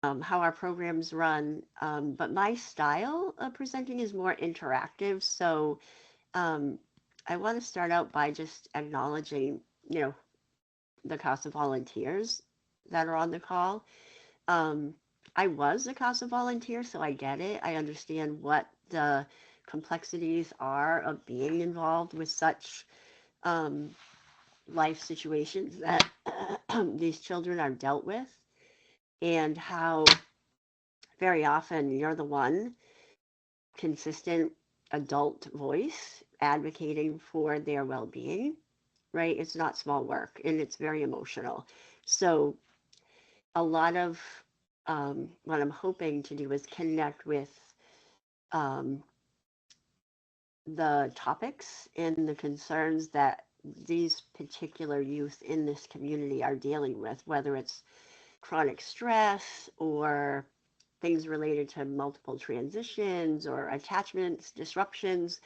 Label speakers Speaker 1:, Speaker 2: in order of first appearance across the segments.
Speaker 1: how our programs run. But my style of presenting is more interactive. So um, I want to start out by just acknowledging, you know, the CASA volunteers that are on the call. Um, I was a CASA volunteer, so I get it. I understand what the complexities are of being involved with such um, life situations that these children are dealt with, and how very often you're the one consistent adult voice advocating for their well-being, right? It's not small work and it's very emotional. So a lot of what I'm hoping to do is connect with um, the topics and the concerns that these particular youth in this community are dealing with, whether it's chronic stress or things related to multiple transitions or attachments, disruptions,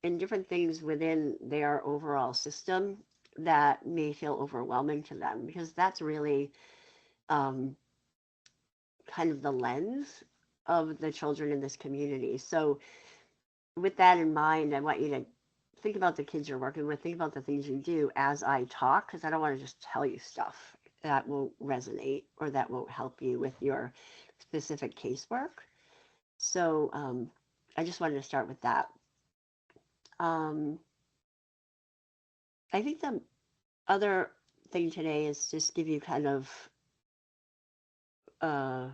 Speaker 1: and different things within their overall system that may feel overwhelming to them, because that's really um, kind of the lens of the children in this community. So, with that in mind, I want you to think about the kids you're working with, think about the things you do as I talk, because I don't want to just tell you stuff that won't resonate or that won't help you with your specific casework. So, I just wanted to start with that. Um, I think the other thing today is just give you kind of uh,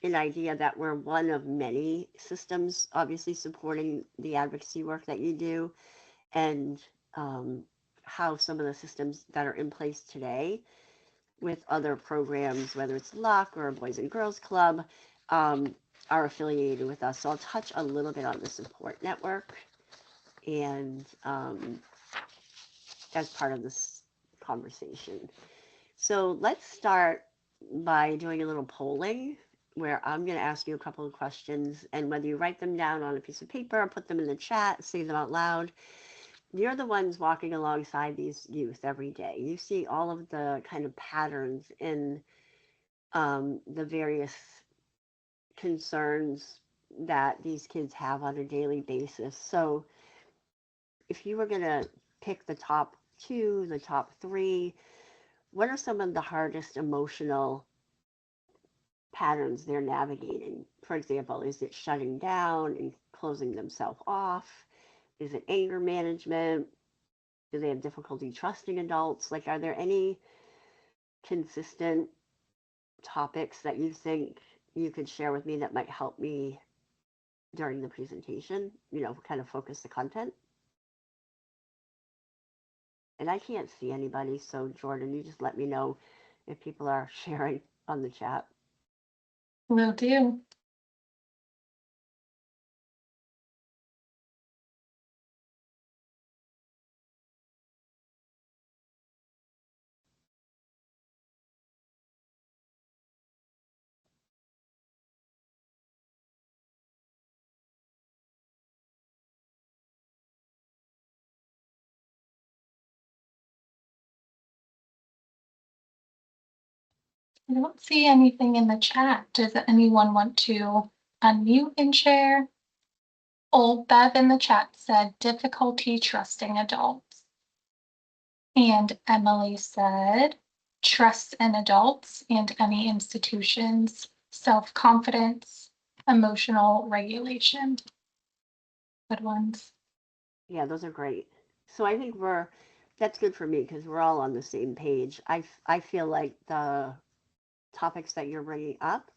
Speaker 1: an idea that we're one of many systems, obviously supporting the advocacy work that you do, and um, how some of the systems that are in place today with other programs, whether it's Luck or Boys and Girls Club, um, are affiliated with us. So I'll touch a little bit on the support network and as part of this conversation. So let's start by doing a little polling where I'm going to ask you a couple of questions, and whether you write them down on a piece of paper or put them in the chat, say them out loud, you're the ones walking alongside these youth every day. You see all of the kind of patterns in the various concerns that these kids have on a daily basis. So if you were going to pick the top two, the top three, what are some of the hardest emotional patterns they're navigating? For example, is it shutting down and closing themselves off? Is it anger management? Do they have difficulty trusting adults? Like, are there any consistent topics that you think you could share with me that might help me during the presentation? You know, kind of focus the content. And I can't see anybody, so Jordan, you just let me know if people are sharing on the chat.
Speaker 2: Will do. I don't see anything in the chat. Does anyone want to unmute and share? Old Bev in the chat said difficulty trusting adults. And Emily said trust in adults and any institutions, self-confidence, emotional regulation. Good ones.
Speaker 1: Yeah, those are great. So I think that's good for me because we're all on the same page. I feel like the topics that you're bringing up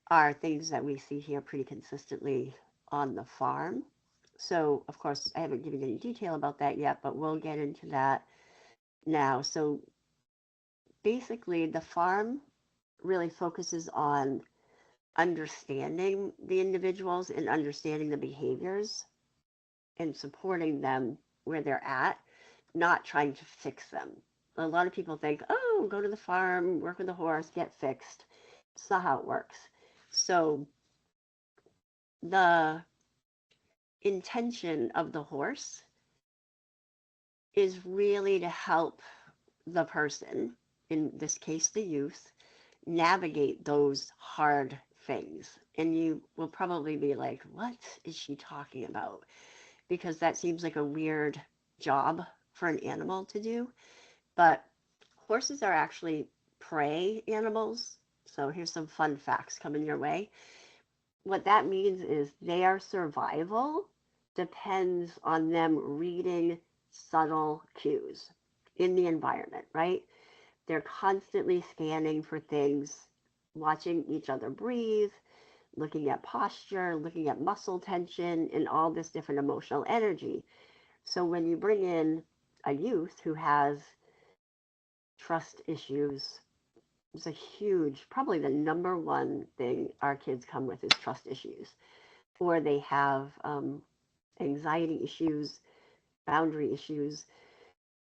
Speaker 1: are things that we see here pretty consistently on the farm. So, of course, I haven't given any detail about that yet, but we'll get into that now. So, basically, the farm really focuses on understanding the individuals and understanding the behaviors and supporting them where they're at, not trying to fix them. A lot of people think, oh, go to the farm, work with the horse, get fixed. It's not how it works. So, the intention of the horse is really to help the person, in this case the youth, navigate those hard things. And you will probably be like, what is she talking about? Because that seems like a weird job for an animal to do. But horses are actually prey animals. So here's some fun facts coming your way. What that means is their survival depends on them reading subtle cues in the environment, right? They're constantly scanning for things, watching each other breathe, looking at posture, looking at muscle tension, and all this different emotional energy. So when you bring in a youth who has trust issues, it's a huge, probably the number one thing our kids come with is trust issues, or they have anxiety issues, boundary issues.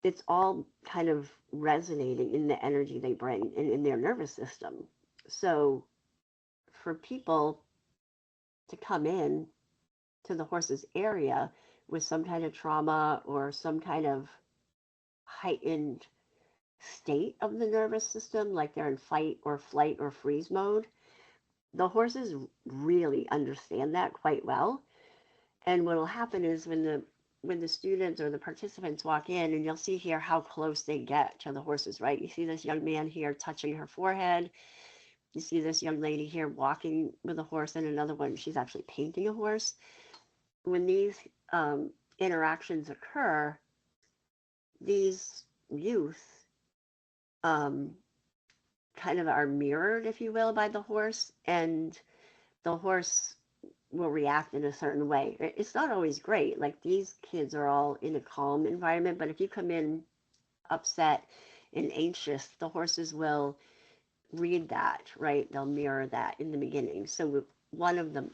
Speaker 1: It's all kind of resonating in the energy they bring in their nervous system. So for people to come in to the horse's area with some kind of trauma or some kind of heightened state of the nervous system, like they're in fight or flight or freeze mode, the horses really understand that quite well. And what will happen is when the students or the participants walk in, and you'll see here how close they get to the horses, right? You see this young man here touching her forehead. You see this young lady here walking with a horse, and another one, she's actually painting a horse. When these interactions occur, these youth um, kind of are mirrored, if you will, by the horse, and the horse will react in a certain way. It's not always great. Like these kids are all in a calm environment, but if you come in upset and anxious, the horses will read that, right? They'll mirror that in the beginning. So one of the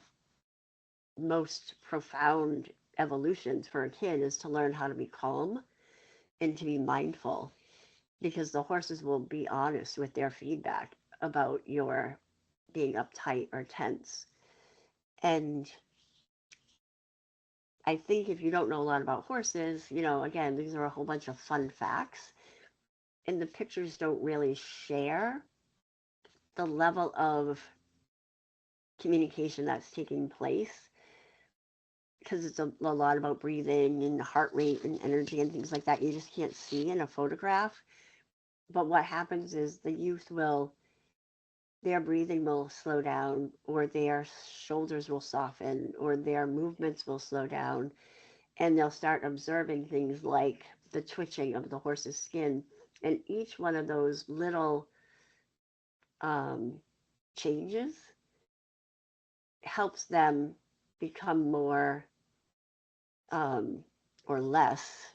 Speaker 1: most profound evolutions for a kid is to learn how to be calm and to be mindful, because the horses will be honest with their feedback about your being uptight or tense. And I think if you don't know a lot about horses, again, these are a whole bunch of fun facts, and the pictures don't really share the level of communication that's taking place, because it's a lot about breathing and heart rate and energy and things like that. You just can't see in a photograph. But what happens is their breathing will slow down, or their shoulders will soften, or their movements will slow down, and they'll start observing things like the twitching of the horse's skin. And each one of those little um, changes helps them become more um, or less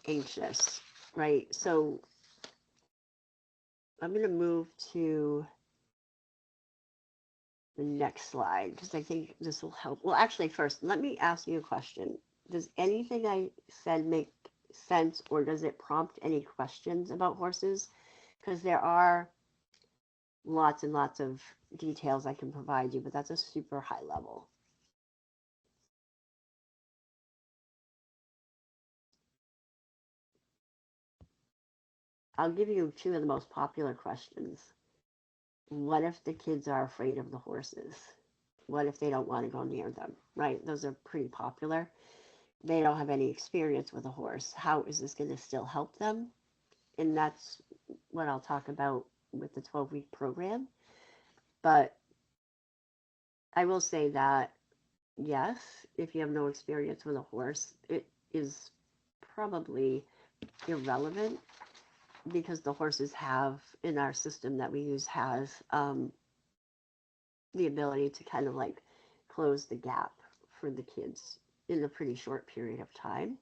Speaker 1: anxious, right? So I'm going to move to the next slide because I think this will help. Well, actually, first, let me ask you a question. Does anything I said make sense, or does it prompt any questions about horses? Because there are lots and lots of details I can provide you, but that's a super high level. I'll give you two of the most popular questions. What if the kids are afraid of the horses? What if they don't want to go near them, right? Those are pretty popular. They don't have any experience with a horse. How is this going to still help them? And that's what I'll talk about with the 12-week program. But I will say that, yes, if you have no experience with a horse, it is probably irrelevant, because the horses have, in our system that we use, has the ability to kind of like close the gap for the kids in a pretty short period of time.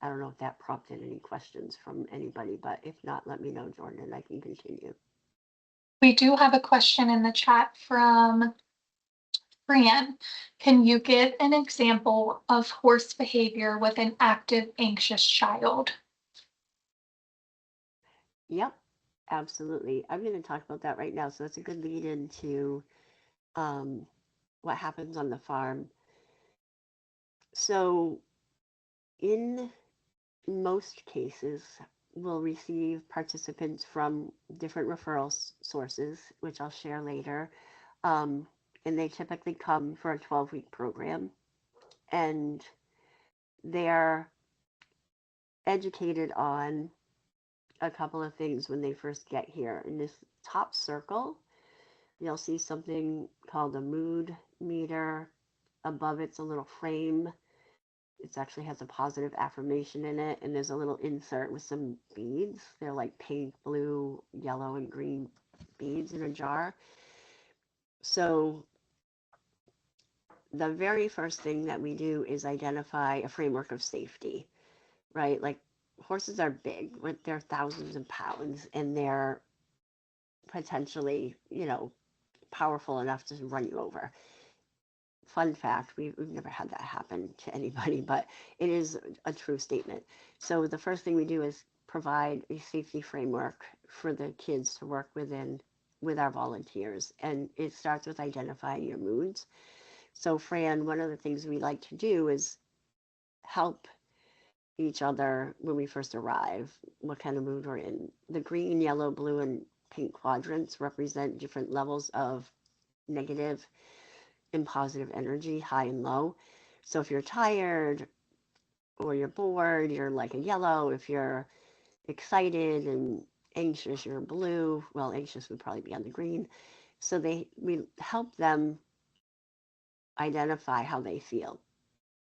Speaker 1: I don't know if that prompted any questions from anybody, but if not, let me know, Jordan, and I can continue.
Speaker 2: We do have a question in the chat from Fran. Can you give an example of horse behavior with an active, anxious child?
Speaker 1: Yep, absolutely. I'm going to talk about that right now. So that's a good lead into what happens on the farm. So in most cases will receive participants from different referral sources, which I'll share later. Um, and they typically come for a 12-week program. And they're educated on a couple of things when they first get here. In this top circle, you'll see something called a mood meter. Above it's a little frame. It actually has a positive affirmation in it, and there's a little insert with some beads. They're like pink, blue, yellow, and green beads in a jar. So the very first thing that we do is identify a framework of safety, right? Like horses are big, they're thousands of pounds, and they're potentially, powerful enough to run you over. Fun fact, we've never had that happen to anybody, but it is a true statement. So the first thing we do is provide a safety framework for the kids to work within with our volunteers. And it starts with identifying your moods. So Fran, one of the things we like to do is help each other when we first arrive, what kind of mood we're in. The green, yellow, blue, and pink quadrants represent different levels of negative and positive energy, high and low. So if you're tired or you're bored, you're like a yellow. If you're excited and anxious, you're blue. Well, anxious would probably be on the green. So we help them identify how they feel.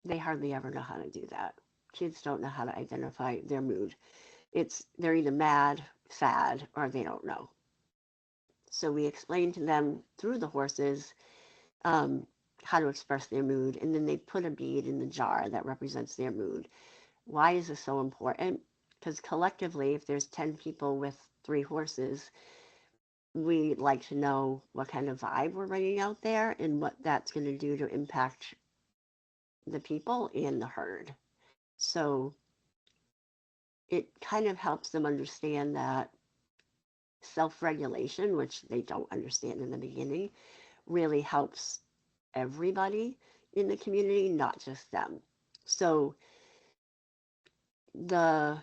Speaker 1: They hardly ever know how to do that. Kids don't know how to identify their mood. They're either mad, sad, or they don't know. So we explain to them through the horses um, how to express their mood, and then they put a bead in the jar that represents their mood. Why is this so important? Because collectively, if there's 10 people with 3 horses, we like to know what kind of vibe we're bringing out there and what that's going to do to impact the people and the herd. So it kind of helps them understand that self-regulation, which they don't understand in the beginning, really helps everybody in the community, not just them. So the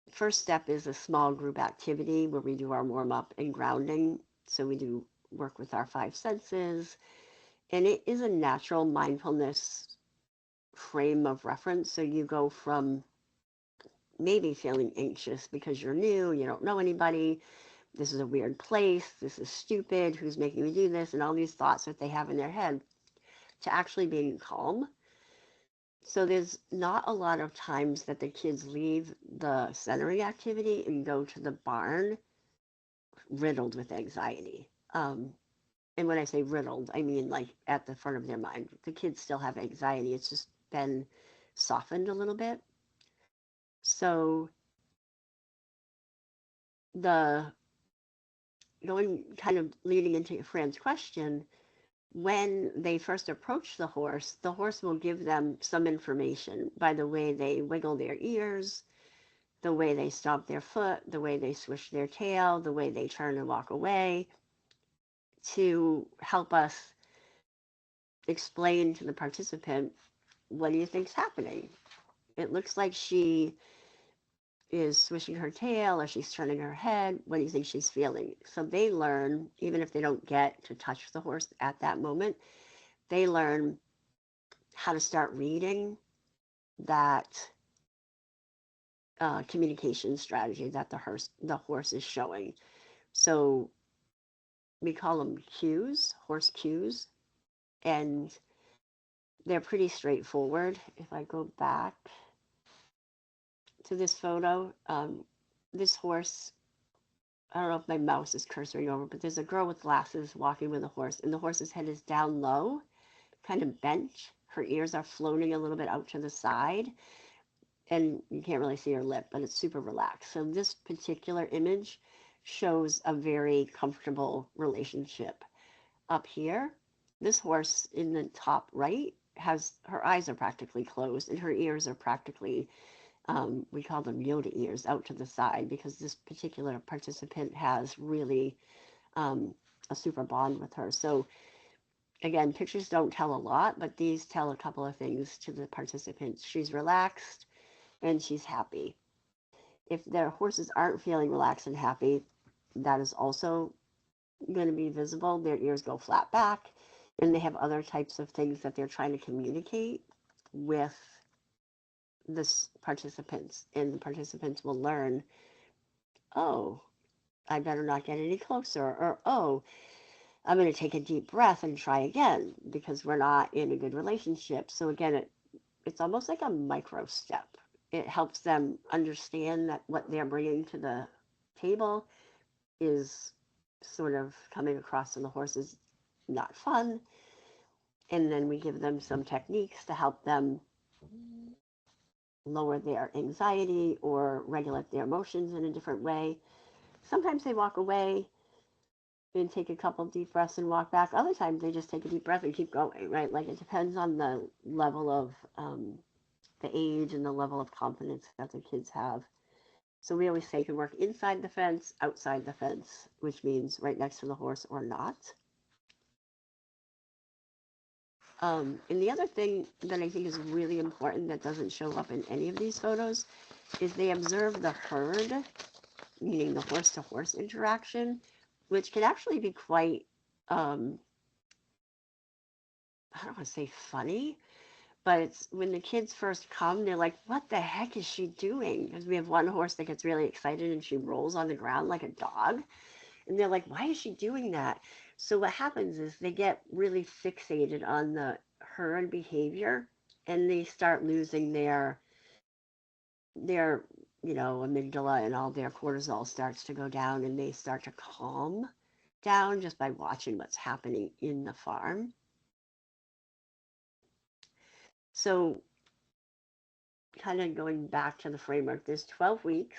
Speaker 1: first step is a small group activity where we do our warm up and grounding. So we do work with our 5 senses, and it is a natural mindfulness frame of reference. So you go from maybe feeling anxious because you're new, you don't know anybody, this is a weird place, this is stupid, who's making me do this, and all these thoughts that they have in their head, to actually being calm. So there's not a lot of times that the kids leave the centering activity and go to the barn riddled with anxiety. And when I say riddled, I mean like at the front of their mind. The kids still have anxiety. It's just been softened a little bit. So the going kind of leading into Fran's question, when they first approach the horse will give them some information by the way they wiggle their ears, the way they stomp their foot, the way they swish their tail, the way they turn and walk away, to help us explain to the participant, what do you think's happening? It looks like she is swishing her tail or she's turning her head. What do you think she's feeling? So they learn, even if they don't get to touch the horse at that moment, they learn how to start reading that communication strategy that the horse is showing. So we call them cues, horse cues, and they're pretty straightforward. If I go back to this photo, this horse, I don't know if my mouse is cursoring over, but there's a girl with glasses walking with a horse, and the horse's head is down low, kind of bent. Her ears are floating a little bit out to the side, and you can't really see her lip, but it's super relaxed. So this particular image shows a very comfortable relationship. Up here, this horse in the top right has her eyes are practically closed and her ears are practically, we call them Yoda ears, out to the side, because this particular participant has really a super bond with her. So again, pictures don't tell a lot, but these tell a couple of things to the participants. She's relaxed, and she's happy. If their horses aren't feeling relaxed and happy, that is also going to be visible. Their ears go flat back, and they have other types of things that they're trying to communicate with the participants, and the participants will learn, oh, I better not get any closer, or oh, I'm going to take a deep breath and try again because we're not in a good relationship. So again, it's almost like a micro step. It helps them understand that what they're bringing to the table is sort of coming across to the horses not fun. And then we give them some techniques to help them lower their anxiety or regulate their emotions in a different way. Sometimes they walk away and take a couple deep breaths and walk back. Other times they just take a deep breath and keep going, right? Like it depends on the level of the age and the level of confidence that the kids have. So we always say you can work inside the fence, outside the fence, which means right next to the horse or not. And the other thing that I think is really important that doesn't show up in any of these photos is they observe the herd, meaning the horse-to-horse interaction, which can actually be quite, I don't want to say funny, but it's when the kids first come, they're like, what the heck is she doing? Because we have one horse that gets really excited and she rolls on the ground like a dog. And they're like, why is she doing that? So what happens is they get really fixated on the herd behavior, and they start losing their amygdala, and all their cortisol starts to go down, and they start to calm down just by watching what's happening in the farm. So kind of going back to the framework, there's 12 weeks.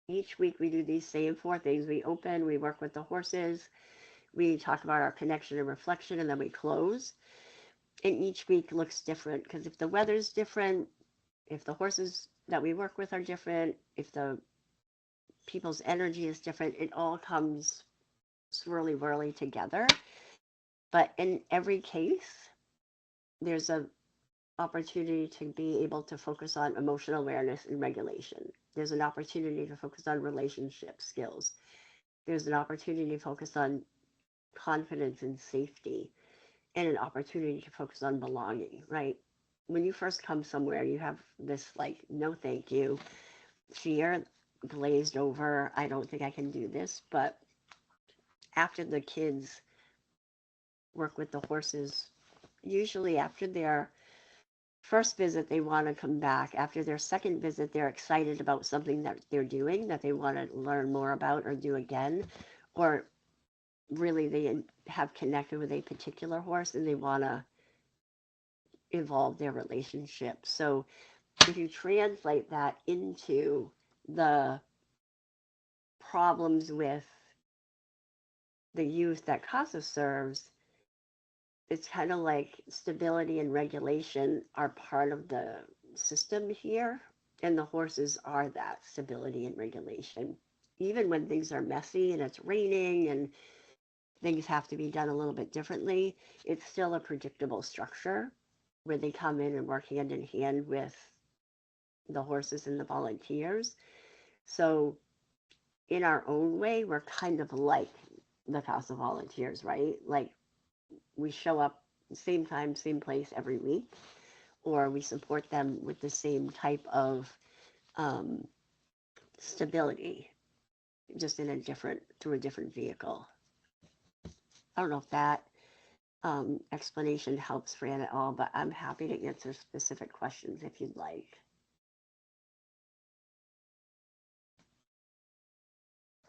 Speaker 1: Each week we do these same 4 things. We open, we work with the horses, we talk about our connection and reflection, and then we close. And each week looks different because if the weather's different, if the horses that we work with are different, if the people's energy is different, it all comes swirly whirly together. But in every case, there's an opportunity to be able to focus on emotional awareness and regulation. There's an opportunity to focus on relationship skills. There's an opportunity to focus on confidence and safety, and an opportunity to focus on belonging, right? When you first come somewhere, you have this like, no thank you, fear glazed over, I don't think I can do this. But after the kids work with the horses, usually after their first visit, they want to come back. After their second visit, they're excited about something that they're doing that they want to learn more about or do again. Or really, they have connected with a particular horse and they want to evolve their relationship. So if you translate that into the problems with the youth that CASA serves, it's kind of like stability and regulation are part of the system here, and the horses are that stability and regulation. Even when things are messy and it's raining and things have to be done a little bit differently, it's still a predictable structure where they come in and work hand in hand with the horses and the volunteers. So in our own way, we're kind of like the CASA volunteers, right? Like we show up same time, same place every week, or we support them with the same type of stability, just in a different, through a different vehicle. I don't know if that explanation helps Fran at all, but I'm happy to answer specific questions if you'd like.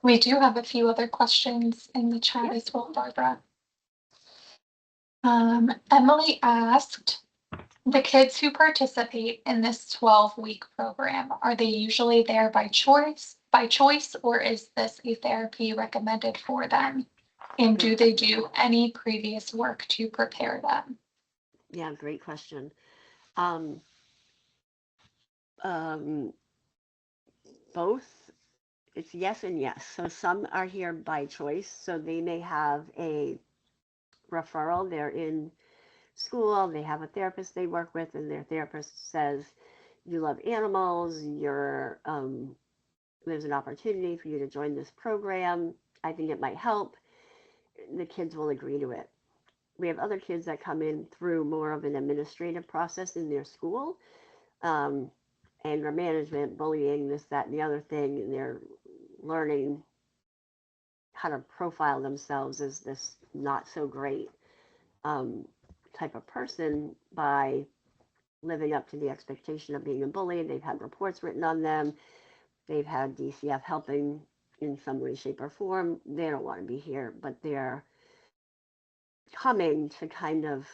Speaker 2: We do have a few other questions in the chat as well, Barbara. Emily asked, the kids who participate in this 12-week program, are they usually there by choice, or is this a therapy recommended for them? And do they do any previous work to prepare them?
Speaker 1: Yeah, great question. Both. It's yes and yes. So some are here by choice. So they may have a referral. They're in school, they have a therapist they work with, and their therapist says, you love animals, there's an opportunity for you to join this program. I think it might help. The kids will agree to it. We have other kids that come in through more of an administrative process in their school, um, anger management, bullying, this, that, and the other thing, and they're learning how to profile themselves as this not so great um, type of person by living up to the expectation of being a bully. They've had reports written on them. They've had DCF helping in some way, shape, or form. They don't want to be here, but they're coming to kind of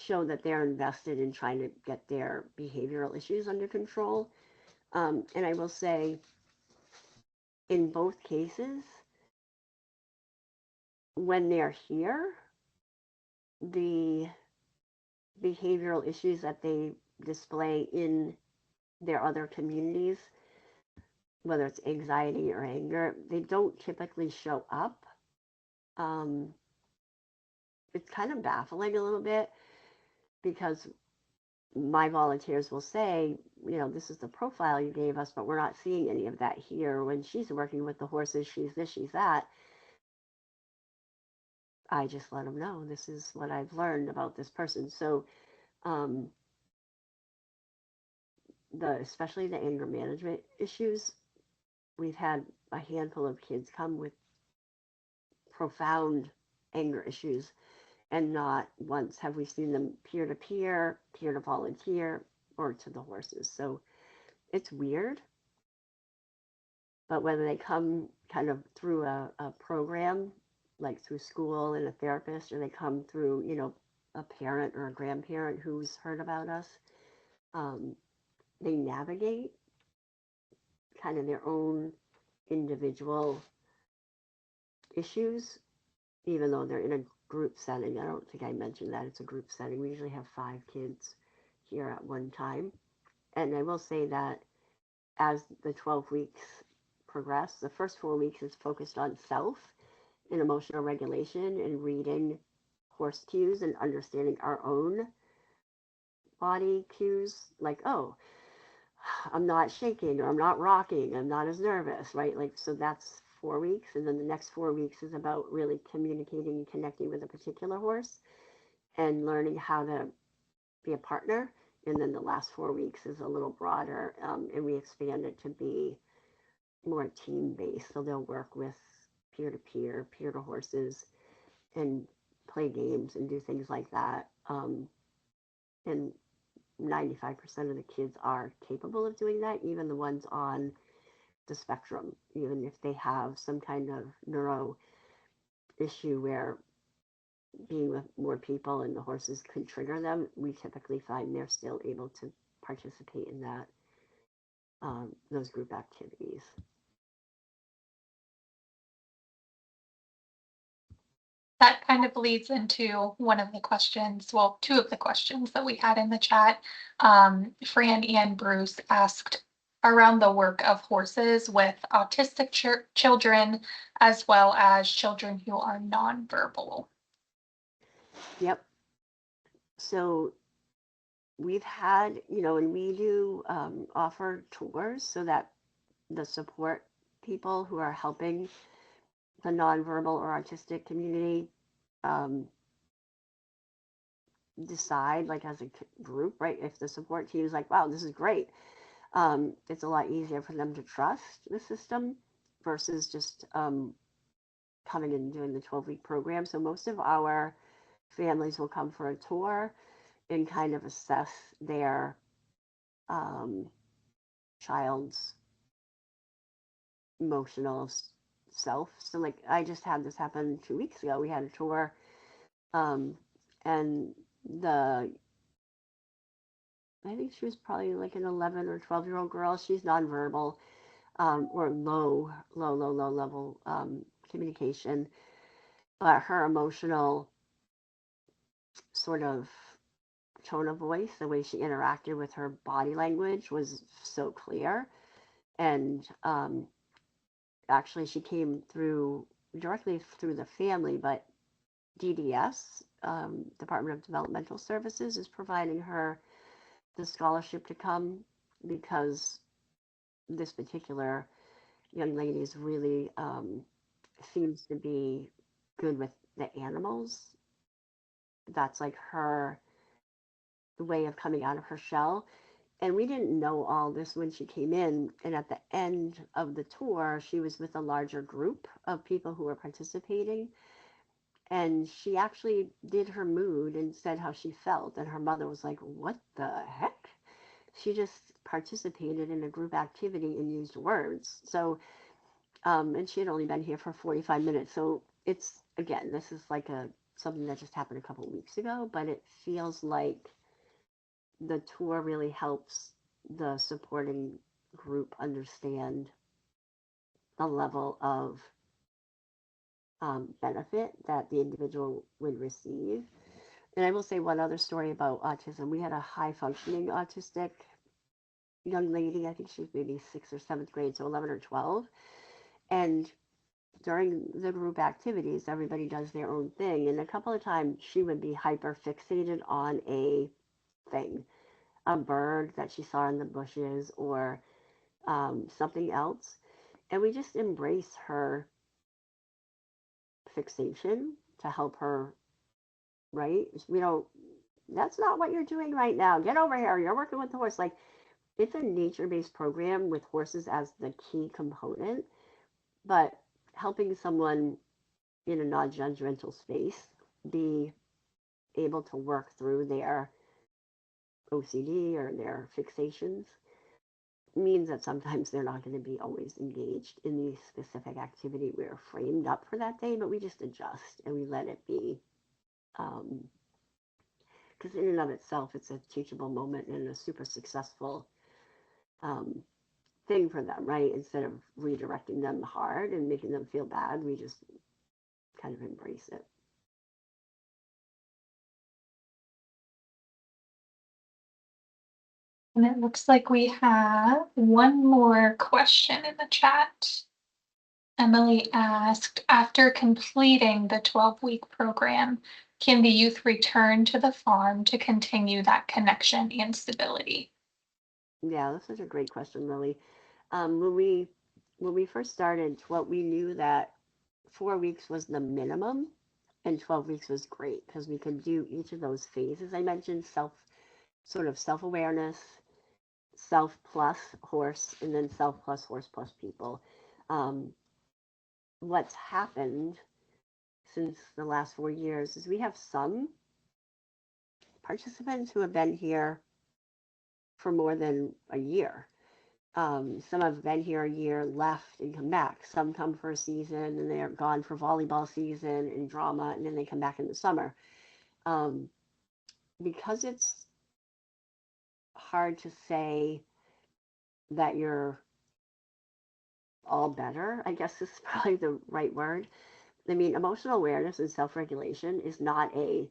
Speaker 1: show that they're invested in trying to get their behavioral issues under control. And I will say, in both cases, when they're here, the behavioral issues that they display in their other communities, whether it's anxiety or anger, they don't typically show up. Um, it's kind of baffling a little bit because my volunteers will say, this is the profile you gave us, but we're not seeing any of that here. When she's working with the horses, she's this, she's that. I just let them know this is what I've learned about this person. So, um, especially the anger management issues, we've had a handful of kids come with profound anger issues, and not once have we seen them peer to peer, peer to volunteer, or to the horses. So it's weird. But whether they come kind of through a program, like through school and a therapist, or they come through, a parent or a grandparent who's heard about us, um, they navigate kind of their own individual issues, even though they're in a group setting. I don't think I mentioned that it's a group setting. We usually have 5 kids here at one time. And I will say that as the 12 weeks progress, the first 4 weeks is focused on self and emotional regulation and reading horse cues and understanding our own body cues, like, oh, I'm not shaking or I'm not rocking, I'm not as nervous, right? Like, so that's 4 weeks. And then the next 4 weeks is about really communicating and connecting with a particular horse and learning how to be a partner. And then the last 4 weeks is a little broader, and we expand it to be more team based. So they'll work with peer to peer, peer to horses, and play games and do things like that. And 95% of the kids are capable of doing that, even the ones on the spectrum, even if they have some kind of neuro issue where being with more people and the horses could trigger them, we typically find they're still able to participate in that, those group activities.
Speaker 2: That kind of leads into one of the questions, well, two of the questions that we had in the chat. Fran and Bruce asked around the work of horses with autistic children, as well as children who are nonverbal.
Speaker 1: Yep. So we've had, and we do offer tours so that the support people who are helping the nonverbal or autistic community um, decide, like as a group, right? If the support team is like, wow, this is great, it's a lot easier for them to trust the system versus just coming and doing the 12-week program. So most of our families will come for a tour and kind of assess their um, child's emotional self. So like I just had this happen 2 weeks ago. We had a tour, um, and the I think she was probably like an 11 or 12-year-old girl. She's nonverbal, or low level communication, but her emotional sort of tone of voice, the way she interacted with her body language was so clear. And actually, she came through directly through the family, but DDS, Department of Developmental Services, is providing her the scholarship to come because this particular young lady is really seems to be good with the animals. That's like her way of coming out of her shell. And we didn't know all this when she came in. And at the end of the tour, she was with a larger group of people who were participating. And she actually did her mood and said how she felt. And her mother was like, "What the heck?" She just participated in a group activity and used words. So, and she had only been here for 45 minutes. So it's, again, this is like something that just happened a couple of weeks ago, but it feels like the tour really helps the supporting group understand the level of benefit that the individual would receive. And I will say one other story about autism. We had a high functioning autistic young lady. I think she was maybe sixth or seventh grade, so 11 or 12. And during the group activities, everybody does their own thing. And a couple of times she would be hyper fixated on a thing, a bird that she saw in the bushes or something else. And we just embrace her fixation to help her, right? We don't, that's not what you're doing right now. Get over here. You're working with the horse. Like, it's a nature based program with horses as the key component, but helping someone in a non judgmental space be able to work through their OCD or their fixations means that sometimes they're not going to be always engaged in the specific activity we're framed up for that day, but we just adjust and we let it be. Because in and of itself, it's a teachable moment and a super successful um, thing for them, right? Instead of redirecting them hard and making them feel bad, we just kind of embrace it.
Speaker 2: And it looks like we have one more question in the chat. Emily asked, after completing the 12-week program, can the youth return to the farm to continue that connection and stability?
Speaker 1: Yeah, this is a great question, Lily. When we first started, what we knew that 4 weeks was the minimum, and 12 weeks was great because we could do each of those phases. I mentioned sort of self awareness, self plus horse, and then self plus horse plus people. Um, what's happened since the last 4 years is we have some participants who have been here for more than a year. Some have been here a year, left, and come back. Some come for a season and they're gone for volleyball season and drama, and then they come back in the summer. Um, because it's hard to say that you're all better, I guess is probably the right word. I mean, emotional awareness and self regulation is not a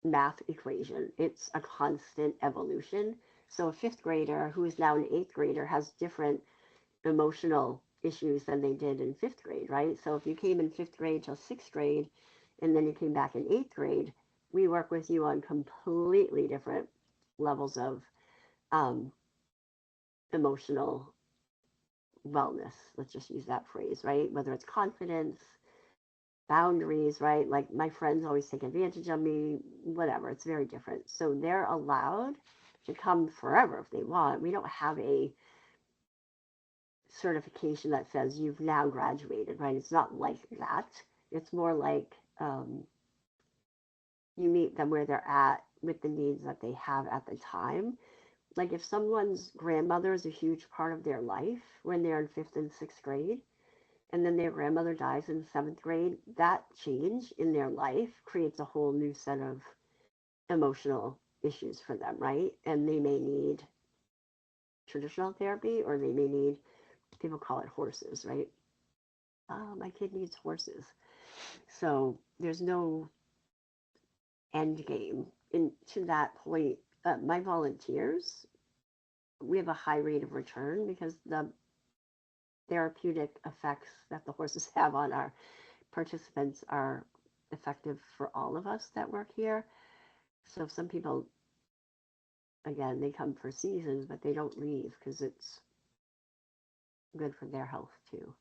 Speaker 1: math equation, it's a constant evolution. So, a fifth grader who is now an eighth grader has different emotional issues than they did in fifth grade, right? So, if you came in fifth grade till sixth grade and then you came back in eighth grade, we work with you on completely different levels of um, emotional wellness. Let's just use that phrase, right? Whether it's confidence, boundaries, right? Like my friends always take advantage of me, whatever. It's very different. So they're allowed to come forever if they want. We don't have a certification that says you've now graduated, right? It's not like that. It's more like you meet them where they're at with the needs that they have at the time. Like if someone's grandmother is a huge part of their life when they're in fifth and sixth grade, and then their grandmother dies in seventh grade, that change in their life creates a whole new set of emotional issues for them, right? And they may need traditional therapy or they may need, people call it horses, right? My kid needs horses. So there's no end game. And to that point, my volunteers, we have a high rate of return because the therapeutic effects that the horses have on our participants are effective for all of us that work here. So some people again, they come for seasons, but they don't leave because it's good for their health too.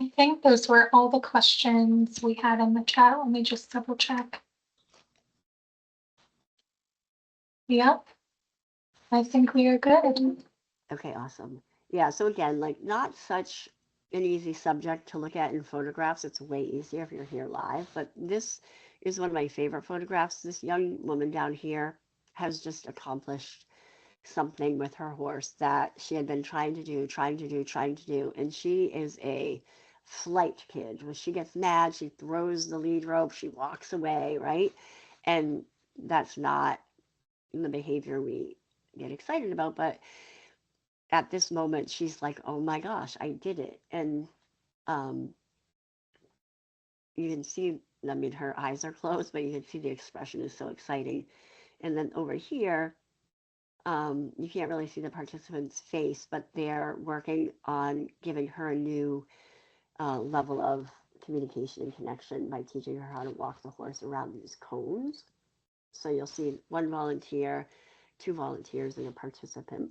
Speaker 2: I think those were all the questions we had in the chat. Let me just double check. Yep, I think we are good.
Speaker 1: Okay, awesome. Yeah, so again, like not such an easy subject to look at in photographs. It's way easier if you're here live, but this is one of my favorite photographs. This young woman down here has just accomplished something with her horse that she had been trying to do. And she is a flight kid. When she gets mad, she throws the lead rope, she walks away, right? And that's not the behavior we get excited about. But at this moment, she's like, oh my gosh, I did it. And um, you can see, I mean, her eyes are closed, but you can see the expression is so exciting. And then over here, you can't really see the participant's face, but they're working on giving her a new level of communication and connection by teaching her how to walk the horse around these cones. So you'll see one volunteer, two volunteers, and a participant.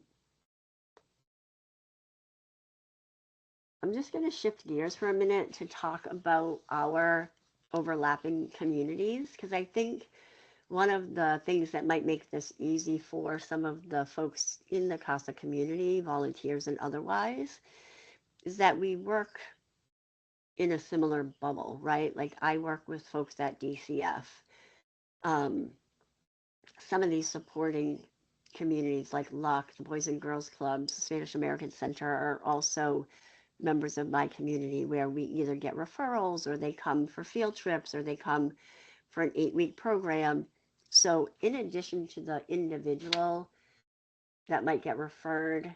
Speaker 1: I'm just going to shift gears for a minute to talk about our overlapping communities because I think one of the things that might make this easy for some of the folks in the CASA community, volunteers and otherwise, is that we work in a similar bubble, right? Like I work with folks at DCF. Um, some of these supporting communities like Luck, the Boys and Girls Clubs, the Spanish American Center are also members of my community where we either get referrals or they come for field trips or they come for an 8-week program. So in addition to the individual that might get referred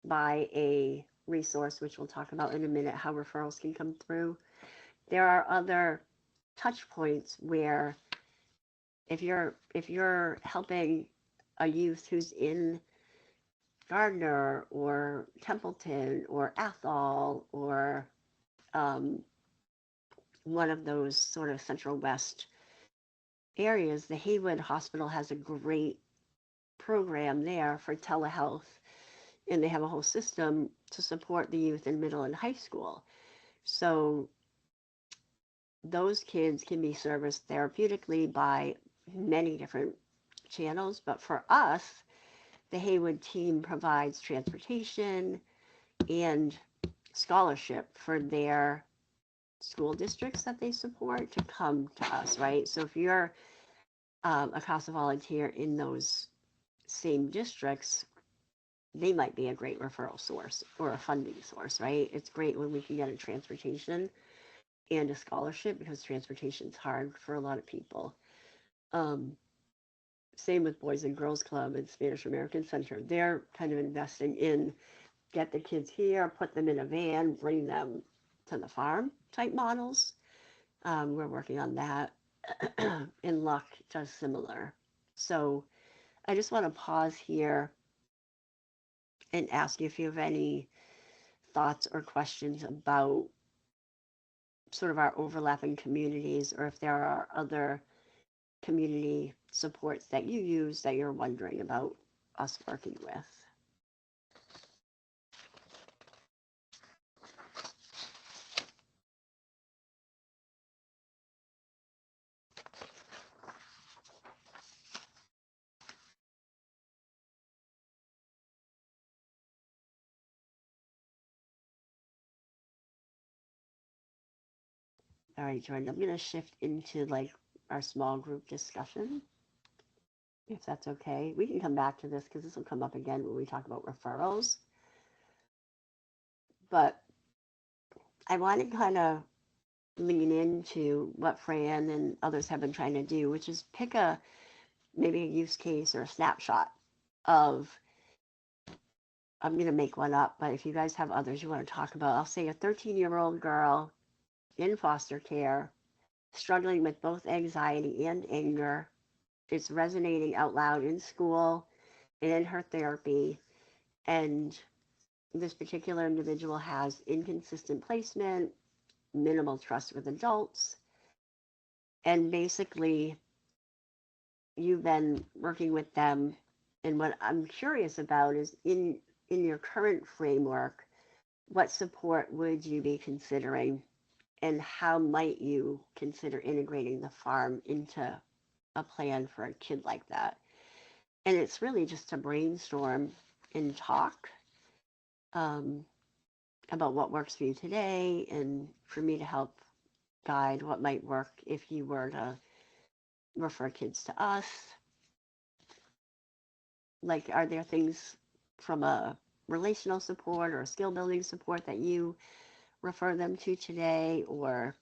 Speaker 1: by a resource, which we'll talk about in a minute, how referrals can come through, there are other touch points where if you're helping a youth who's in Gardner or Templeton or Athol or um, one of those sort of Central West areas, the Haywood Hospital has a great program there for telehealth, and they have a whole system to support the youth in middle and high school. So those kids can be serviced therapeutically by many different channels, but for us, the Haywood team provides transportation and scholarship for their school districts that they support to come to us, right? So if you're a CASA volunteer in those same districts, they might be a great referral source or a funding source, right? It's great when we can get a transportation and a scholarship because transportation is hard for a lot of people. Um, Same with Boys and Girls Club and Spanish American Center. They're kind of investing in get the kids here, put them in a van, bring them to the farm type models. We're working on that. And Luck does similar. So I just want to pause here and ask you if you have any thoughts or questions about sort of our overlapping communities or if there are other community supports that you use that you're wondering about us working with. All right, Jordan, I'm going to shift into like our small group discussion, if that's okay. We can come back to this because this will come up again when we talk about referrals. But I want to kind of lean into what Fran and others have been trying to do, which is pick maybe a use case or a snapshot of, I'm going to make one up, but if you guys have others you want to talk about, I'll say a 13-year-old girl in foster care, struggling with both anxiety and anger. It's resonating out loud in school and in her therapy. And this particular individual has inconsistent placement, minimal trust with adults, and basically you've been working with them. And what I'm curious about is in your current framework, what support would you be considering, and how might you consider integrating the farm into a plan for a kid like that? And it's really just to brainstorm and talk um, about what works for you today, and for me to help guide what might work if you were to refer kids to us. Like, are there things from a relational support or skill building support that you refer them to today, or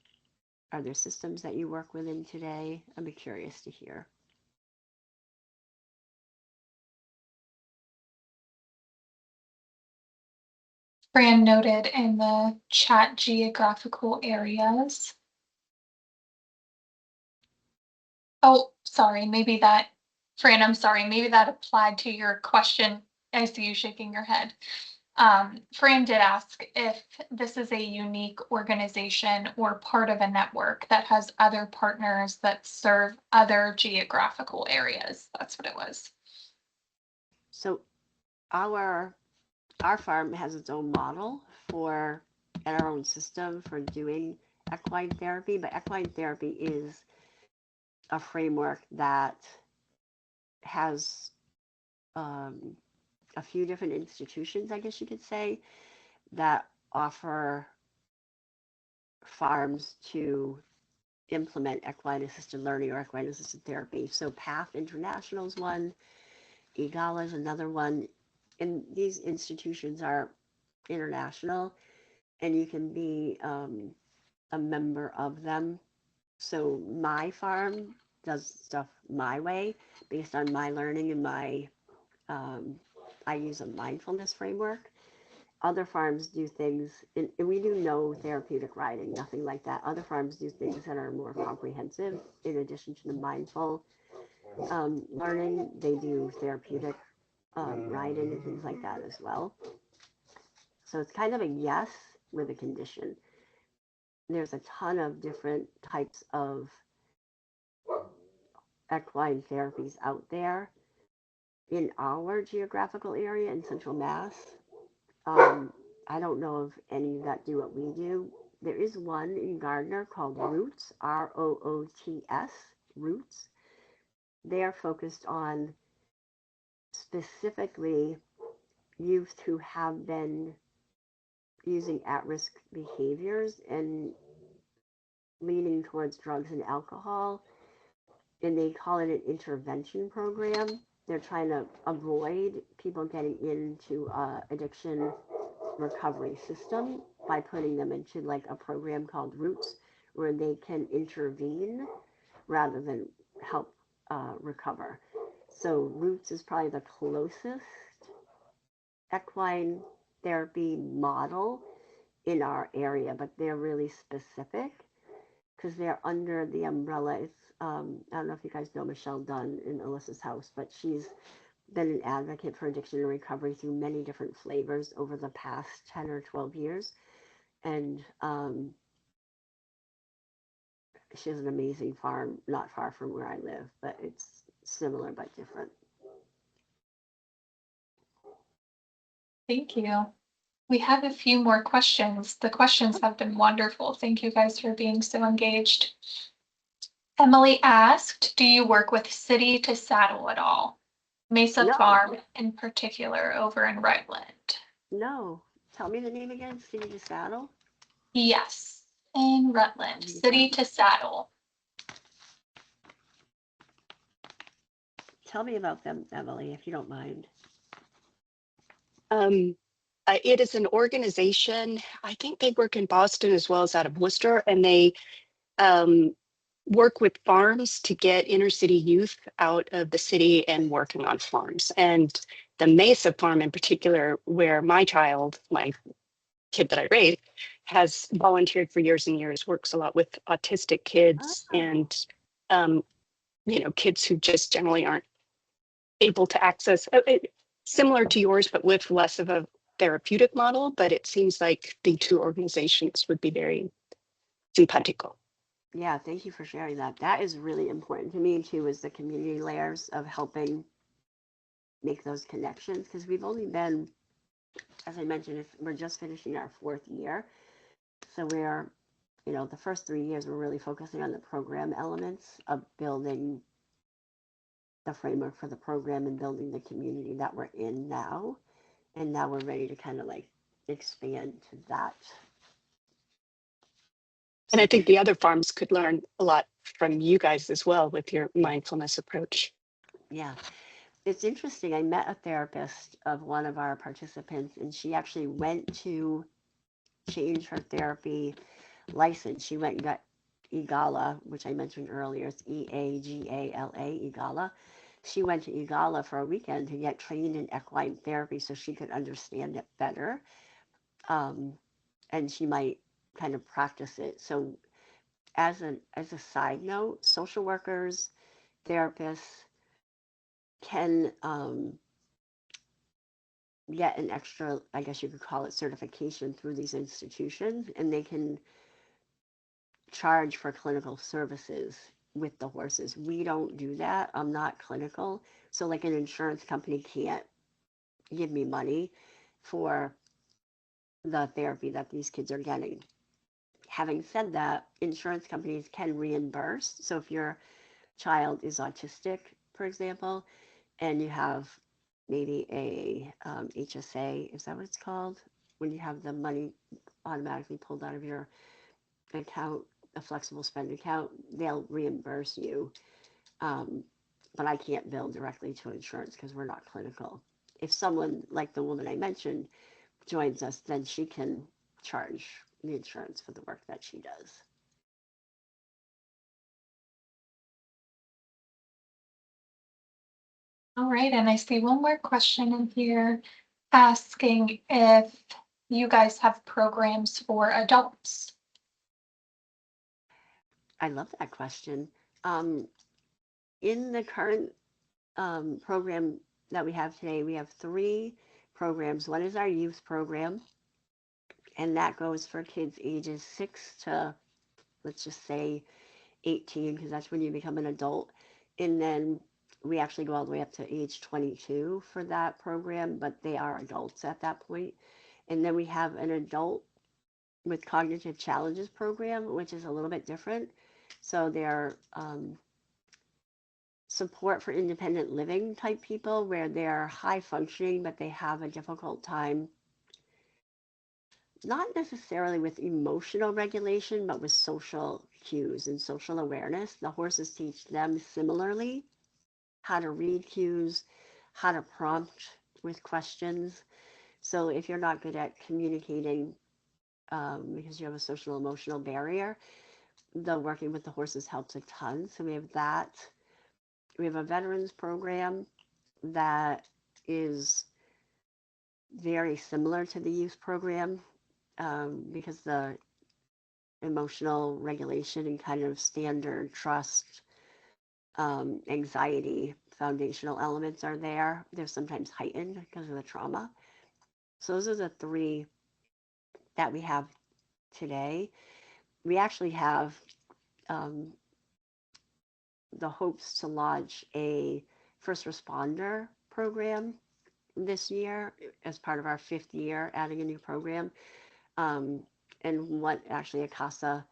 Speaker 1: are there systems that you work within today? I'd be curious to hear.
Speaker 2: Fran noted in the chat geographical areas. Oh, sorry, maybe that, Fran, I'm sorry, maybe that applied to your question. I see you shaking your head. Fran did ask if this is a unique organization or part of a network that has other partners that serve other geographical areas. That's what it was.
Speaker 1: So our farm has its own model for, and our own system for doing equine therapy, but equine therapy is a framework that has a few different institutions, I guess you could say, that offer farms to implement equine-assisted learning or equine-assisted therapy. So PATH International is one, EGALA is another one, and these institutions are international, and you can be a member of them. So my farm does stuff my way based on my learning and my I use a mindfulness framework. Other farms do things, and we do no therapeutic riding, nothing like that. Other farms do things that are more comprehensive. In addition to the mindful learning, they do therapeutic riding and things like that as well. So it's kind of a yes with a condition. There's a ton of different types of equine therapies out there. In our geographical area in Central Mass, I don't know of any that do what we do. There is one in Gardner called Roots, Roots, Roots. They are focused on specifically youth who have been using at-risk behaviors and leaning towards drugs and alcohol, and they call it an intervention program. They're trying to avoid people getting into addiction recovery system by putting them into like a program called Roots, where they can intervene rather than help recover. So Roots is probably the closest equine therapy model in our area, but they're really specific because they're under the umbrella. It's I don't know if you guys know Michelle Dunn in Alyssa's house, but she's been an advocate for addiction and recovery through many different flavors over the past 10 or 12 years. And she has an amazing farm not far from where I live, but it's similar but different.
Speaker 2: Thank you. We have a few more questions. The questions have been wonderful. Thank you guys for being so engaged. Emily asked, do you work with City to Saddle at all? Mesa
Speaker 1: No,
Speaker 2: Farm in particular over in Rutland.
Speaker 1: no. Tell me the name again, City to Saddle?
Speaker 2: Yes, in Rutland, City to Saddle.
Speaker 1: Tell me about them, Emily, if you don't mind.
Speaker 3: It is an organization, I think they work in Boston as well as out of Worcester, and they work with farms to get inner city youth out of the city and working on farms. And the Mesa farm in particular, where my kid that I raised, has volunteered for years and years, works a lot with autistic kids and, kids who just generally aren't able to access, similar to yours, but with less of a therapeutic model, but it seems like the two organizations would be very simpatico.
Speaker 1: Yeah, thank you for sharing that. That is really important to me too, is the community layers of helping make those connections, because we've only been, as I mentioned, if we're just finishing our 4th year. So we're, the first 3 years we're really focusing on the program elements of building the framework for the program and building the community that we're in now. And now we're ready to kind of like expand to that.
Speaker 3: And I think the other farms could learn a lot from you guys as well with your mindfulness approach.
Speaker 1: Yeah. It's interesting. I met a therapist of one of our participants, and she actually went to change her therapy license. She went and got EGALA, which I mentioned earlier. It's EAGALA, EGALA. She went to EGALA for a weekend to get trained in equine therapy so she could understand it better. And she might kind of practice it. So as a side note, social workers, therapists can get an extra, I guess you could call it, certification through these institutions, and they can charge for clinical services with the horses. We don't do that. I'm not clinical. So like an insurance company can't give me money for the therapy that these kids are getting. Having said that, insurance companies can reimburse. So if your child is autistic, for example, and you have maybe a HSA, is that what it's called? When you have the money automatically pulled out of your account, a flexible spend account, they'll reimburse you. But I can't bill directly to insurance because we're not clinical. If someone like the woman I mentioned joins us, then she can charge the insurance for the work that she does.
Speaker 2: All right, and I see one more question in here asking if you guys have programs for adults.
Speaker 1: I love that question. In the current program that we have today, we have 3 programs. One is our youth program, and that goes for kids ages 6 to, let's just say, 18, because that's when you become an adult. And then we actually go all the way up to age 22 for that program, but they are adults at that point. And then we have an adult with cognitive challenges program, which is a little bit different. So they're support for independent living type people where they're high functioning, but they have a difficult time, not necessarily with emotional regulation, but with social cues and social awareness. The horses teach them similarly how to read cues, how to prompt with questions. So if you're not good at communicating because you have a social emotional barrier, the working with the horses helps a ton. So we have that. We have a veterans program that is very similar to the youth program because the emotional regulation and kind of standard trust, anxiety, foundational elements are there. They're sometimes heightened because of the trauma. So those are the 3 that we have today. We actually have the hopes to launch a first responder program this year as part of our 5th year, adding a new program. And what actually a CASA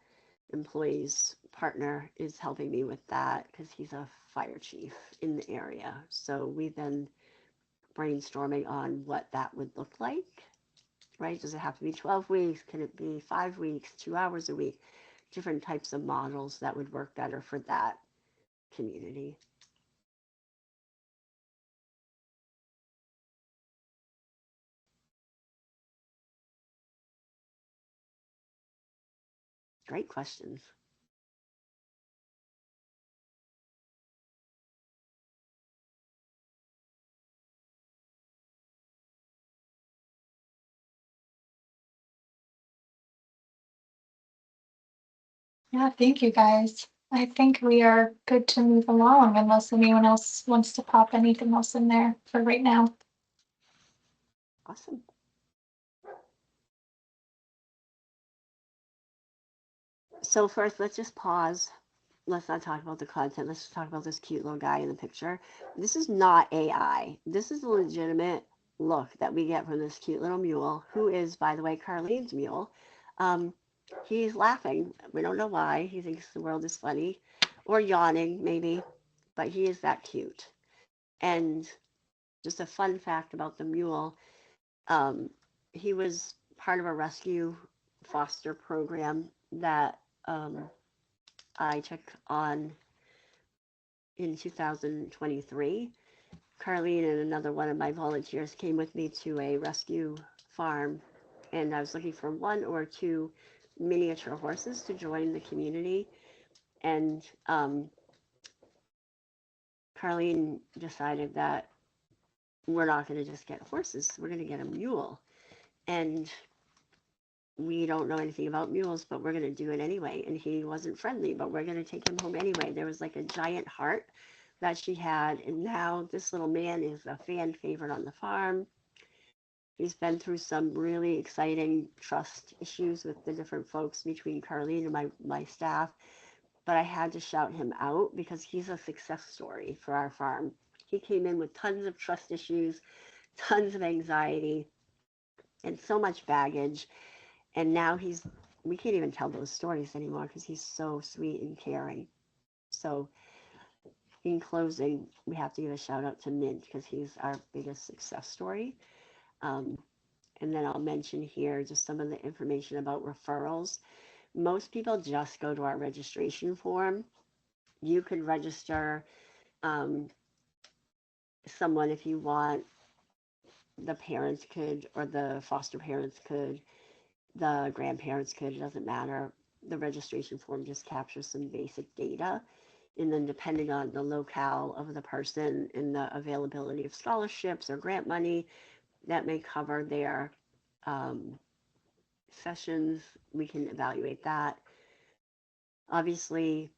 Speaker 1: employees partner is helping me with that because he's a fire chief in the area. So we've been brainstorming on what that would look like, right? Does it have to be 12 weeks? Can it be 5 weeks, 2 hours a week? Different types of models that would work better for that community. Great questions.
Speaker 2: Yeah, thank you guys. I think we are good to move along unless anyone else wants to pop anything else in there for right now.
Speaker 1: Awesome. So first, let's just pause. Let's not talk about the content. Let's just talk about this cute little guy in the picture. This is not AI. This is a legitimate look that we get from this cute little mule, who is, by the way, Carlene's mule. Um, he's laughing. We don't know why. He thinks the world is funny, or yawning maybe, but he is that cute. And just a fun fact about the mule, um, he was part of a rescue foster program that I took on in 2023. Carlene and another one of my volunteers came with me to a rescue farm, and I was looking for one or two miniature horses to join the community. And Carlene decided that we're not going to just get horses, we're going to get a mule. And we don't know anything about mules, but we're going to do it anyway. And he wasn't friendly, but we're going to take him home anyway. There was like a giant heart that she had. And now this little man is a fan favorite on the farm. He's been through some really exciting trust issues with the different folks between Carlene and my staff. But I had to shout him out because he's a success story for our farm. He came in with tons of trust issues, tons of anxiety, and so much baggage. And now we can't even tell those stories anymore because he's so sweet and caring. So in closing, we have to give a shout out to Mint because he's our biggest success story. And then I'll mention here just some of the information about referrals. Most people just go to our registration form. You could register someone if you want. The parents could, or the foster parents could, the grandparents could, it doesn't matter. The registration form just captures some basic data. And then depending on the locale of the person and the availability of scholarships or grant money, that may cover their sessions. We can evaluate that. Obviously,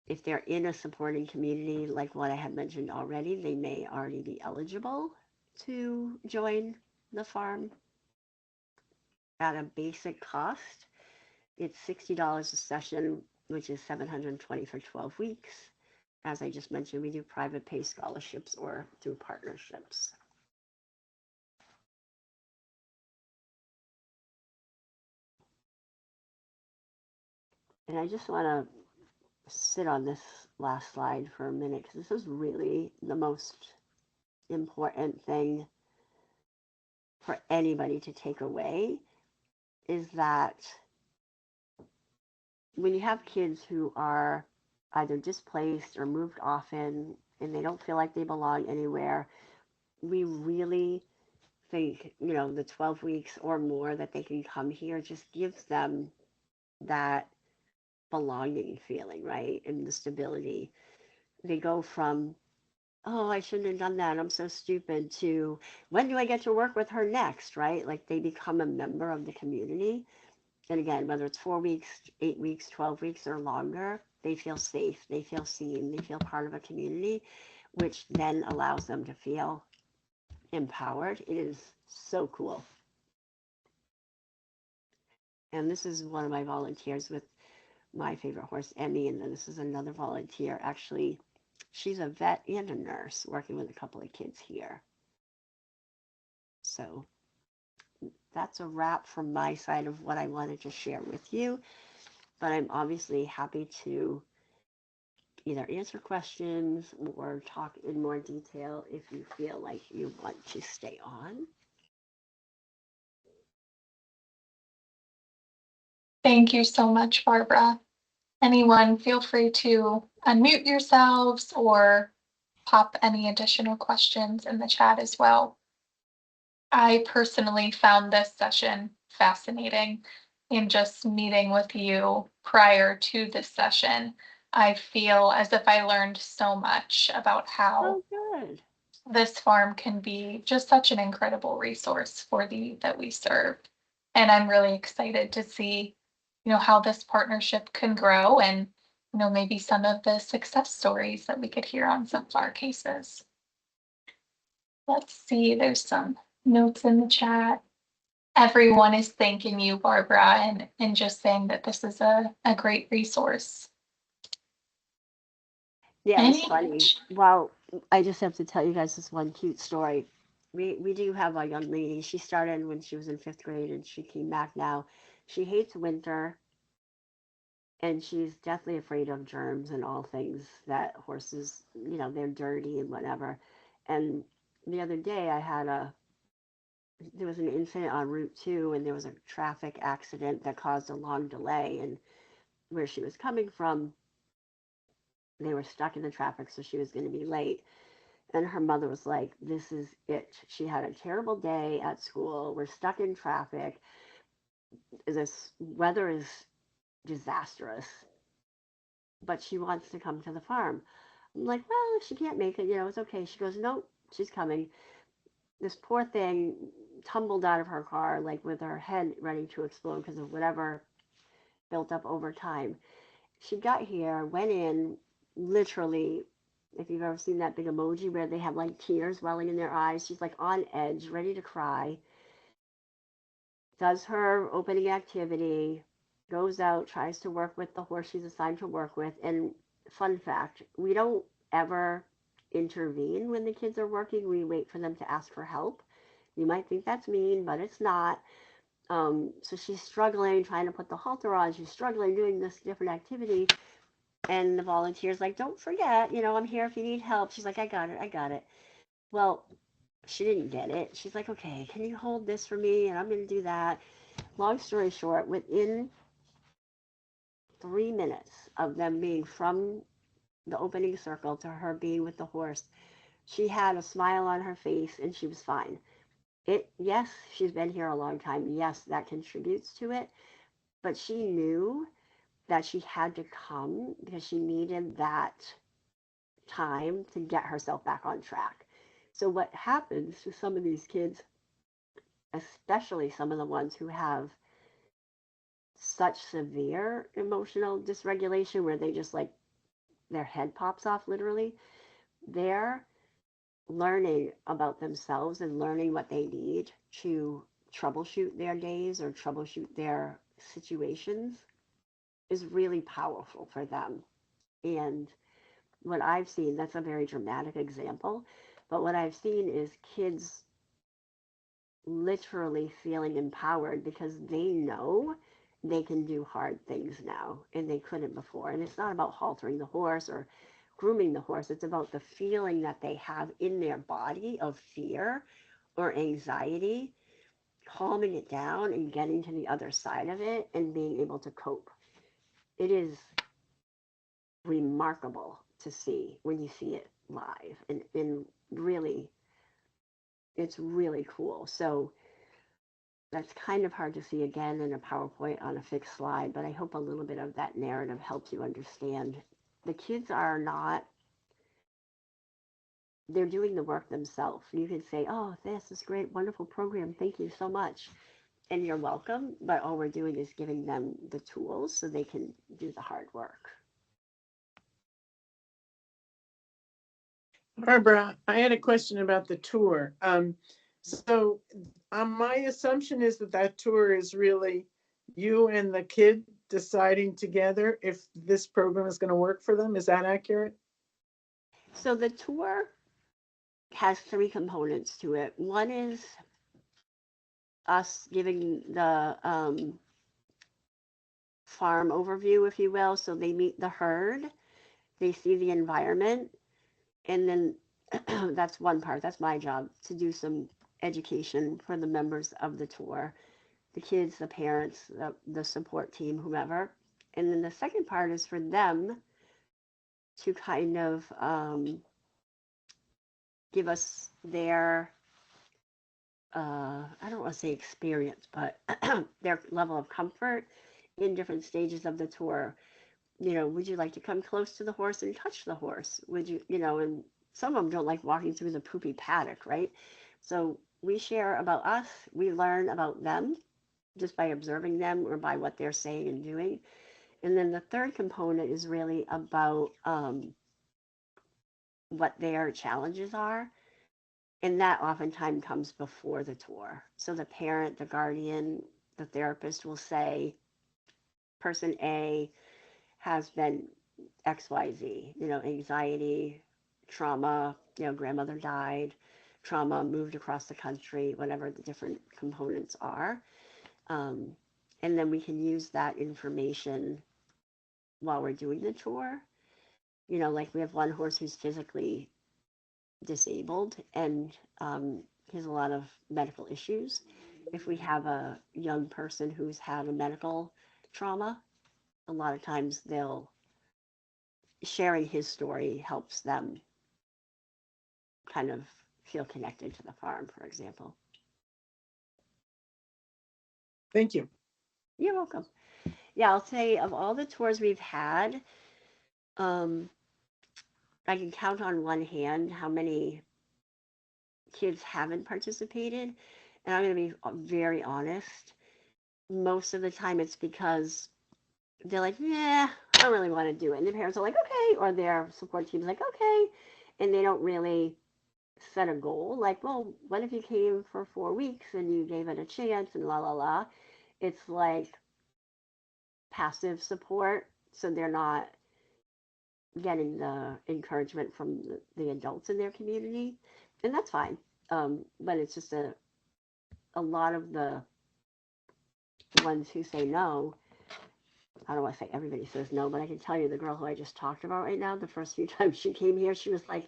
Speaker 1: if they're in a supporting community, like what I had mentioned already, they may already be eligible to join the farm at a basic cost. It's $60 a session, which is $720 for 12 weeks. As I just mentioned, we do private pay scholarships or through partnerships. And I just want to sit on this last slide for a minute because this is really the most important thing for anybody to take away, is that when you have kids who are either displaced or moved often and they don't feel like they belong anywhere, we really think, the 12 weeks or more that they can come here just gives them that belonging feeling, right? And the stability. They go from, oh, I shouldn't have done that, I'm so stupid, to when do I get to work with her next, right? Like they become a member of the community. And again, whether it's 4 weeks, 8 weeks, 12 weeks, or longer, they feel safe, they feel seen, they feel part of a community, which then allows them to feel empowered. It is so cool. And this is one of my volunteers with my favorite horse, Emmy, and then this is another volunteer. Actually, she's a vet and a nurse working with a couple of kids here. So that's a wrap from my side of what I wanted to share with you. But I'm obviously happy to either answer questions or talk in more detail if you feel like you want to stay on.
Speaker 2: Thank you so much, Barbara. Anyone, feel free to unmute yourselves or pop any additional questions in the chat as well. I personally found this session fascinating. In just meeting with you prior to this session, I feel as if I learned so much about how this farm can be just such an incredible resource for the youth that we serve. And I'm really excited to see, how this partnership can grow and, maybe some of the success stories that we could hear on some of our cases. Let's see, there's some notes in the chat. everyone is thanking you, Barbara, and just saying that this is a great resource.
Speaker 1: Yeah, it was funny. Well, I just have to tell you guys this one cute story. We do have a young lady. She started when she was in 5th grade and she came back now. She hates winter and she's deathly afraid of germs and all things that horses, they're dirty and whatever. And the other day there was an incident on Route 2 and there was a traffic accident that caused a long delay. And where she was coming from, they were stuck in the traffic, so she was going to be late. And her mother was like, "This is it. She had a terrible day at school. We're stuck in traffic. This weather is disastrous, but she wants to come to the farm." I'm like, "Well, if she can't make it, it's okay." She goes, "Nope, she's coming." This poor thing tumbled out of her car, like with her head ready to explode because of whatever built up over time. She got here, went in, literally, if you've ever seen that big emoji where they have like tears welling in their eyes, she's like on edge, ready to cry, does her opening activity, goes out, tries to work with the horse she's assigned to work with. And fun fact, we don't ever intervene when the kids are working. We wait for them to ask for help. You might think that's mean, but it's not. So she's struggling, trying to put the halter on. She's struggling doing this different activity. And the volunteer's like, "Don't forget, I'm here if you need help." She's like, "I got it. I got it." Well, she didn't get it. She's like, "Okay, can you hold this for me?" And I'm going to do that. Long story short, within 3 minutes of them being from the opening circle to her being with the horse, she had a smile on her face and she was fine. Yes, she's been here a long time. Yes, that contributes to it. But she knew that she had to come because she needed that time to get herself back on track. So what happens to some of these kids, especially some of the ones who have such severe emotional dysregulation where they just like their head pops off literally, they're learning about themselves and learning what they need to troubleshoot their days or troubleshoot their situations is really powerful for them. And what I've seen, that's a very dramatic example, but what I've seen is kids literally feeling empowered because they know they can do hard things now and they couldn't before. And it's not about haltering the horse or grooming the horse, it's about the feeling that they have in their body of fear or anxiety, calming it down and getting to the other side of it and being able to cope. It is remarkable to see when you see it live, and really, it's really cool. So that's kind of hard to see again in a PowerPoint on a fixed slide, but I hope a little bit of that narrative helps you understand. The kids are not, they're doing the work themselves. You can say, "Oh, this is great, wonderful program. Thank you so much." And you're welcome. But all we're doing is giving them the tools so they can do the hard work.
Speaker 4: Barbara, I had a question about the tour. So my assumption is that tour is really you and the kid deciding together if this program is going to work for them. Is that accurate?
Speaker 1: So the tour has three components to it. One is us giving the farm overview, if you will. So they meet the herd, they see the environment, and then that's one part. That's my job, to do some education for the members of the tour, the kids, the parents, the support team, whomever. And then the second part is for them to kind of give us their, I don't want to say experience, but their level of comfort in different stages of the tour. Would you like to come close to the horse and touch the horse? Would you, and some of them don't like walking through the poopy paddock, right? So we share about us, we learn about them just by observing them or by what they're saying and doing. And then the third component is really about what their challenges are And that oftentimes comes before the tour. So the parent, the guardian, the therapist will say, person A has been XYZ, anxiety, trauma, grandmother died, trauma, moved across the country, whatever the different components are. And then we can use that information while we're doing the tour. Like we have one horse who's physically disabled and he has a lot of medical issues. If we have a young person who's had a medical trauma, a lot of times sharing his story helps them kind of feel connected to the farm, for example.
Speaker 4: Thank you.
Speaker 1: You're welcome. Yeah, I'll say of all the tours we've had, I can count on one hand how many kids haven't participated. And I'm going to be very honest. Most of the time it's because they're like, yeah, I don't really want to do it. And the parents are like, okay. Or their support team's like, okay. And they don't really set a goal. Like, well, what if you came for 4 weeks and you gave it a chance and la la la? It's like passive support. So they're not getting the encouragement from the adults in their community. And that's fine. But it's just a lot of the ones who say no, I don't want to say everybody says no, but I can tell you the girl who I just talked about right now, the first few times she came here, she was like,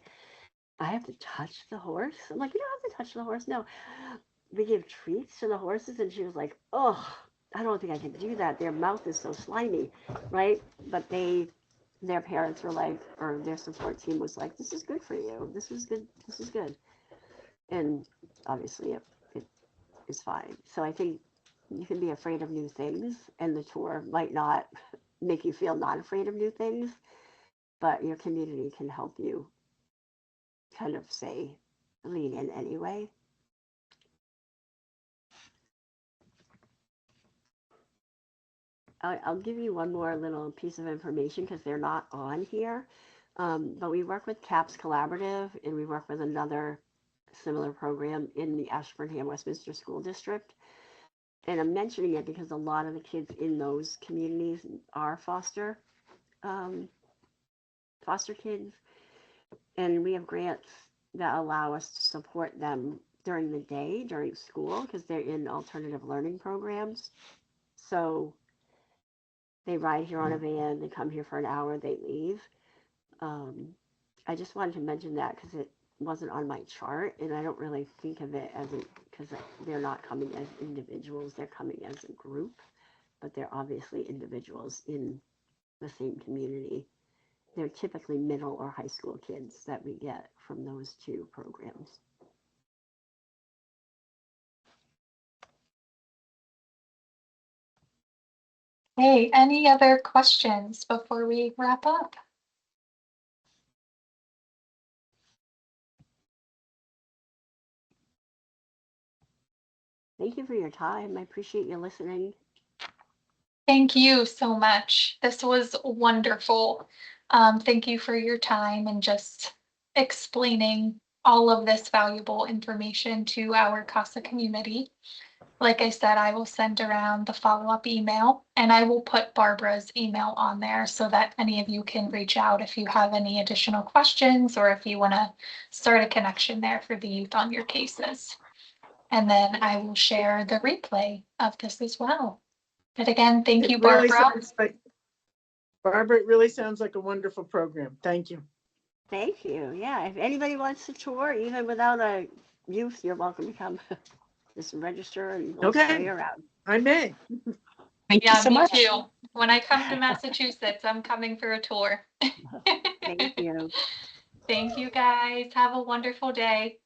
Speaker 1: I have to touch the horse? I'm like, you don't have to touch the horse. No. We give treats to the horses, and she was like, oh, I don't think I can do that. Their mouth is so slimy, right? But their parents were like, or their support team was like, this is good for you. This is good. This is good. And obviously it is fine. So I think you can be afraid of new things, and the tour might not make you feel not afraid of new things, but your community can help you kind of say, lean in anyway. I'll give you one more little piece of information because they're not on here. But we work with CAPS Collaborative, and we work with another similar program in the Ashburnham Westminster School District. And I'm mentioning it because a lot of the kids in those communities are foster kids, and we have grants that allow us to support them during the day, during school, because they're in alternative learning programs. So they ride here on a van, they come here for an hour, they leave. I just wanted to mention that because it wasn't on my chart, and I don't really think of it as because they're not coming as individuals, they're coming as a group, but they're obviously individuals in the same community. They're typically middle or high school kids that we get from those two programs.
Speaker 2: Hey, any other questions before we wrap up?
Speaker 1: Thank you for your time. I appreciate you listening.
Speaker 2: Thank you so much. This was wonderful. Thank you for your time and just explaining all of this valuable information to our CASA community. Like I said, I will send around the follow-up email, and I will put Barbara's email on there so that any of you can reach out if you have any additional questions or if you want to start a connection there for the youth on your cases. And then I will share the replay of this as well. But again, thank you,
Speaker 4: Really
Speaker 2: Barbara.
Speaker 4: Barbara, it really sounds like a wonderful program. Thank you.
Speaker 1: Thank you. Yeah, if anybody wants to tour, even without a youth, you're welcome to come. Just register and we'll show you around.
Speaker 4: I may.
Speaker 3: Thank you
Speaker 2: Yeah,
Speaker 3: so
Speaker 2: me
Speaker 3: much.
Speaker 2: too. When I come to Massachusetts, I'm coming for a tour.
Speaker 1: Thank you.
Speaker 2: Thank you guys. Have a wonderful day.